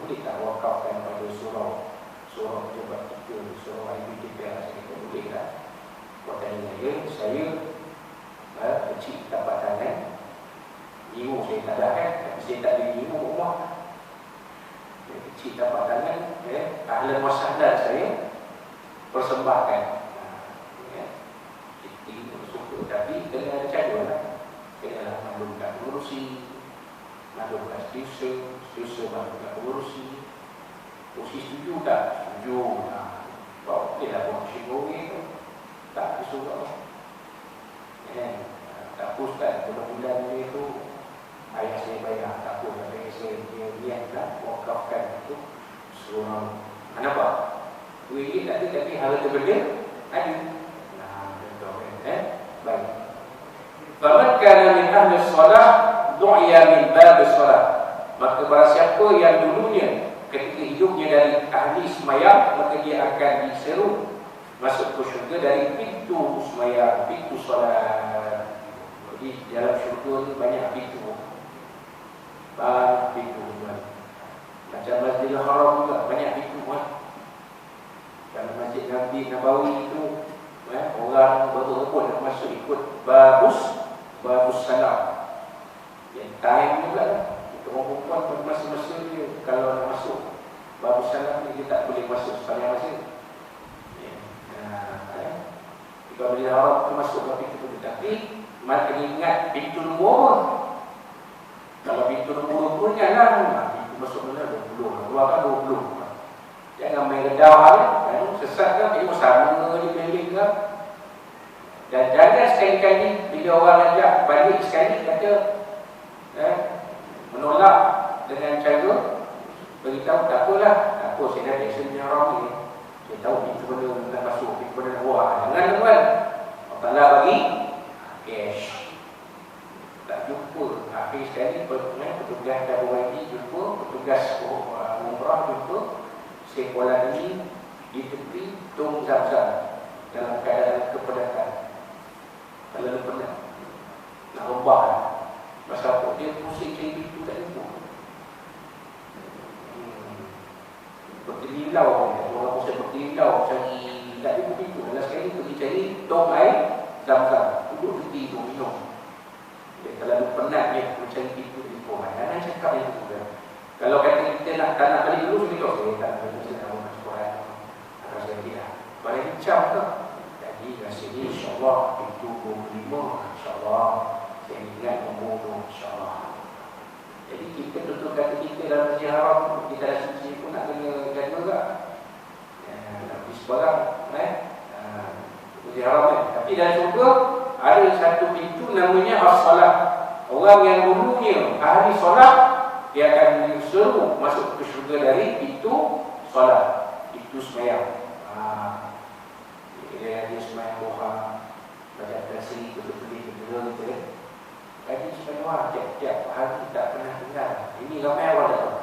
boleh tak wakafkan pada surau pejabat kita, surau IBTPR kita, boleh tak? Buat tanya saya kecil dapat tangan nyimu saya tak ada kan, tapi saya tak ada nyimu rumah. Kecil dapat tangan, ahlan wa sahlan saya persembahkan. Kita bersyukur, tapi kena ada cara lah. Kena maklumkan pengurusi, maklumkan setuju maklumkan pengurusi. Pengurusi setuju tak? Setuju. Bawa dia lah buat syinggungi tu. Tak disuruh. Tak pusat bulan-bulan ni tu ayah saya bayar, tak pun tapi saya niat lah wakafkan itu surau. Kenapa? RM2 tak ada, tapi harta benda ada. Contoh baik. Faman kana min ahli solah du'ya min bab solah. Maka barang siapa yang dulunya ketika hidupnya dari ahli sembahyang, maka dia akan diseru masuk ke syurga dari pintu sembahyang, pintu solat. Jadi dalam syurga ni banyak pintu. Banyak pintu. Macam Masjidil Haram juga banyak pintu. Dalam Masjid Nabi Nabawi itu orang berebut nak masuk ikut babus salam. Yang time juga lah. Kita orang perempuan pada masa-masa dia kalau nak masuk babus salam ni dia tak boleh masuk sepanjang masa. Kalau dia harap tu masuk ke pintu tu, tapi maka ingat pintu nombor. Kalau pintu nombor pun janganlah pintu masuk mana 20, keluarkan 20. Jangan main redah kan, sesat kan, dia sama je pilih ke. Dan jangan sekali-kali bila orang ajak balik sekali kata menolak dengan cara beritahu tak apalah, tak apa saya dah biasa punya orang ni. Saya tahu pintu benda nak masuk, pintu benda nak keluar. Jangan tuan. Allah Ta'ala bagi cash. Tak jumpa. Akhir sekali petugas WYD jumpa, petugas umrah jumpa sekolah ini di tepi Tung Zam-Zam dalam keadaan kepedakan. Kalau penat nak rembah masa apa dia pusing cari pintu tak jumpa. Berdirilau, orang pusat berdirilau cari tak jumpa pintu. Dalam sekali pergi cari tong air Zam-Zam, duduk tepi tu minum. Dia terlalu penat dia mencari pintu di rumah. Jangan cakap yang itu kan. Kalau kata kita tak nak balik dulu, kita tak tak nak masuk Quran. Akan saya tidak. Boleh bincang ke? Jadi rasa ni insyaAllah pintu 25 insyaAllah. Saya ingat nombor tu insyaAllah. Jadi kita betul kata kita dalam Masjid Haram, kita dah suci pun nak kena jaga juga. Nak pergi sebarang Masjid Haram kan. Tapi dalam syurga ada satu pintu namanya as-salat. Orang yang dulunya ahli solat, dia akan disuruh masuk ke syurga dari pintu solat, pintu sembahyang. Dia sembahyang duha, baca tasbih, betul-betul gitu kan. Jadi semua tiap-tiap hari tak pernah tinggal. Ini ramai awal tak tahu.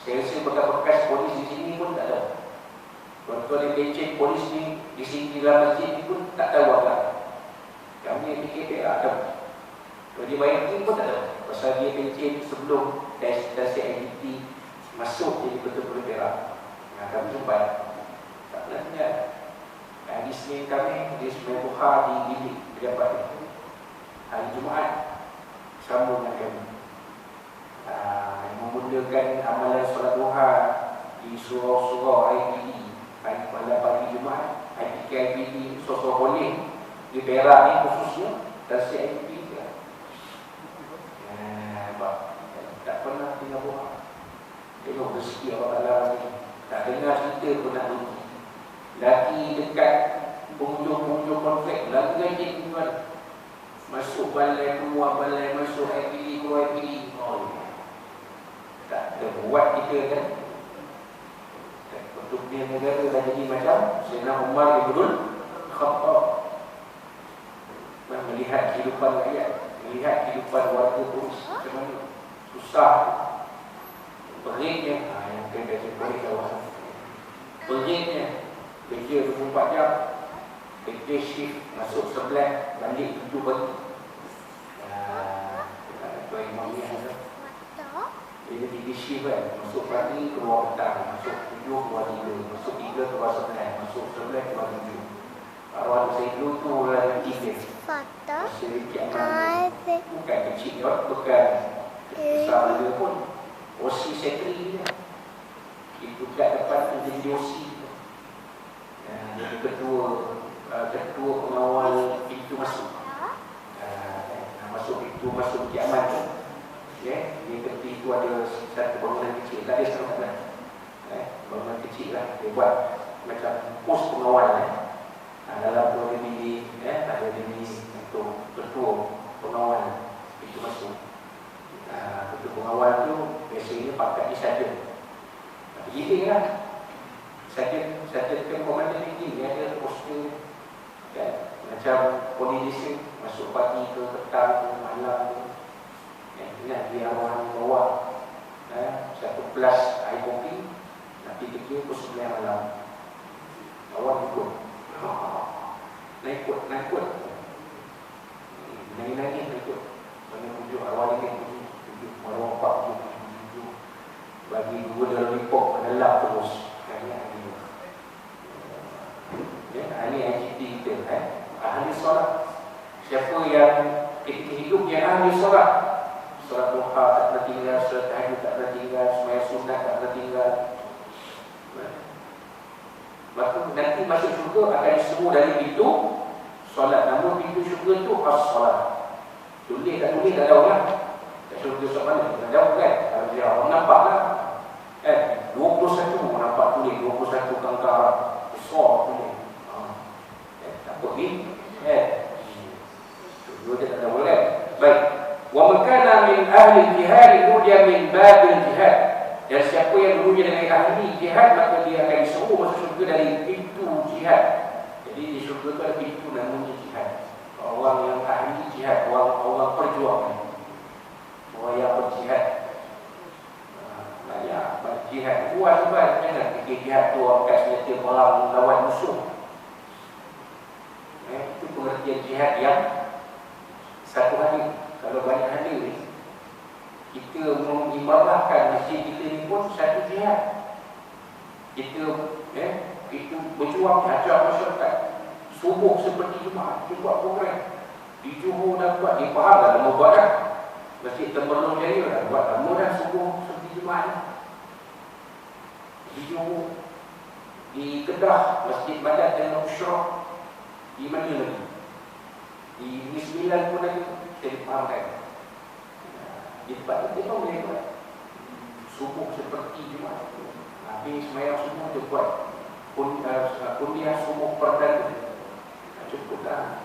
Saya rasa bekas-bekas polis di sini pun tak tahu. Tuan-tuan pencen polis ni di sini dalam masjid ni pun tak tahu apa. Kami yang fikir tak tahu. Kalau dia bayar ni pun tak tahu. Pasal dia pencen sebelum tes identiti masuk jadi betul-betul perak. Kami sempat tak pernah tinggal. Di sini kami dia sebenarnya buha di bilik pejabat ni. Hari Jumaat sambung dengan kami. Memulakan amalan solat duha di surau-surau IPD. Hari pada pagi Jumaat, IPD sosok boleh di Perak ni khususnya tasik IPD lah. Tak pernah tinggal buah. Tengok rezeki Allah Ta'ala ni. Tak dengar cerita pun nak rugi. Lagi dekat penghujung-penghujung konflik, lagi rajin tuan. Masuk balai, keluar balai, masuk IPD, keluar IPD. Tak ada buat kita kan. Bentuknya negara dah jadi macam Sayyidina Umar Ibn Khattab. Melihat kehidupan rakyat, melihat kehidupan warga polis macam mana susah, peringnya yang kena boleh kawasan peringnya kerja 24 jam, kerja shift, masuk 11 balik 7 pagi. Tuan Imam ni ada Dia 3 shift kan, masuk pagi keluar petang, masuk 7 keluar 3, masuk 3 keluar 9, masuk 11 keluar 7. Arwah tu saya dulu tu orang 3. Masih kiamat bukan kecil, bukan besar dia pun. OC sekretari dia. Itu kat depan tu jadi OC. Jadi ketua pengawal pintu masuk. Masuk pintu masuk kiamat tu. Dia ketika itu ada satu bangunan kecil. Tak ada sekarang tak ada. Bangunan kecil lah. Dia buat macam pos pengawal. Dalam tu ada bilik, ada bilik untuk ketua pengawal pintu masuk. Ketua pengawal tu biasanya pakainya sarjan. Tapi gini lah. Sarjan kan komandan tinggi. Dia ada poster macam polisi masuk pagi ke petang ke malam ke. Ingat dia orang bawa 1 gelas air kopi, nanti kerja pukul 9 malam. Awak ikut. Naik ikut. Nangis ikut. Banyak tujuh awal ini tujuh malam 4 bagi 2 dalam report menelak terus. Ini IGT kita ahli solat. Siapa yang ketika hidup yang ahli solat, solat duha tak pernah tinggal, solat tahajud tak pernah tinggal, sembahyang sunat tak pernah tinggal, maka nanti masuk syurga akan semua dari pintu solat. Namun pintu syurga tu as-solat. Tulis tak tulis tak tahu lah. Tak syurga solat mana tak tahu kan. Kalau dia orang nampak lah 21 nampak tulis 21 kangkar besar tulis. Takut ni syurga dia tak tahu kan. Baik. Wa man kana min ahli jihad nudiya min babil jihad. Dan siapa yang dulunya dengan ahli jihad, maka dia akan disuruh masuk syurga dari pintu jihad. Jadi di syurga itu ada pintu namanya jihad. Orang yang ahli jihad, orang perjuangan, orang yang berjihad. Banyak berjihad. Buat sebab jangan fikir jihad tu orang kat senjata perang lawan musuh. Itu pengertian jihad yang satu hari. Kalau banyak hari ni, kita mengibarahkan masjid kita ni pun satu jihad. Kita berjuang ajak masyarakat subuh seperti Jumaat, kita buat program di Johor dah buat, di Pahang dah lama buat dah. Masjid Temerloh Jaya dah buat lama dah subuh seperti Jumaat. Di Johor, di Kedah Masjid Badat dan Ushrah, di mana lagi? Di Negeri Sembilan pun ada, kita dipahamkan. Di tempat itu pun boleh buat subuh seperti Jumaat. Habis sembahyang subuh tu buat kundian subuh perdana. Cukup dah.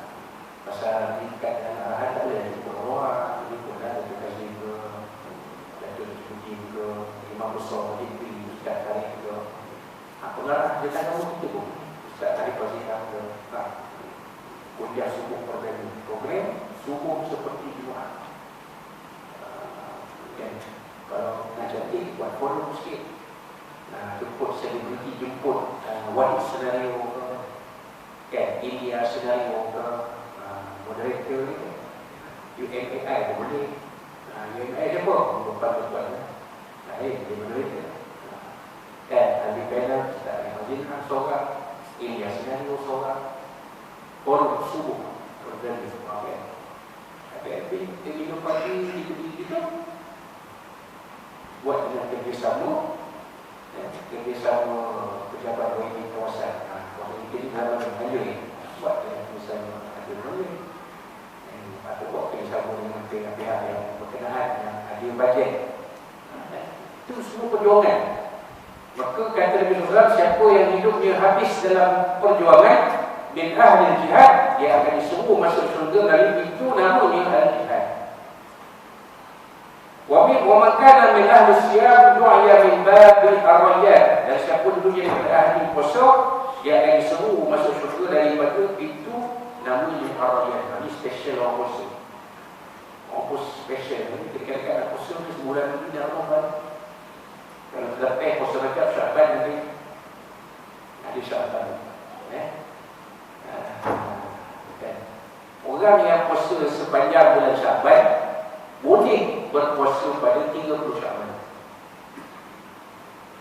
Pasal tingkat dan arahan tak boleh ikut orang, ikut dah tu kasih ke Datuk Seri ke Imam Besar DP Ustaz Tarikh ke pengarah dia tak tahu kita pun Ustaz Tarikh Fazilah ke kundian subuh perdana. Program subuh seperti Jumaat. Kalau nak cantik, buat forum sikit. Jemput selebriti, jemput Wadid Senario ke India Senario ke moderator ni UMAI pun boleh. UMAI dia pun berpan-berpan dia moderator ahli panel Ustaz Fazilah seorang, India Senario seorang, forum subuh program ni semua kan. Tapi minum pagi kita buat dengan kerjasama pejabat OIB kawasan. Kalau kita di dalam Melayu ni buat dengan kerjasama Melayu, atau buat kerjasama dengan pihak-pihak yang berkenaan, yang ada bajet. Itu semua perjuangan. Maka kata Nabi SAW, siapa yang hidupnya habis dalam perjuangan min ahli jihad, dia akan disuruh masuk syurga dari pintu namanya ahli jihad. Wa man kana min ahli siyam du'a min babil ar-rayyan. Dan siapa dulunya daripada ahli puasa, dia akan disuruh masuk syurga daripada pintu namanya ar-rayyan. Ini special orang puasa. Orang puasa special. Kita kira-kira nak puasa ni sebulan dulu dah Ramadan. Kalau terlepas puasa Rajab, Syaban nanti ada Syaban. Orang yang puasa sepanjang bulan Syaban boleh berpuasa pada 30 Syaban.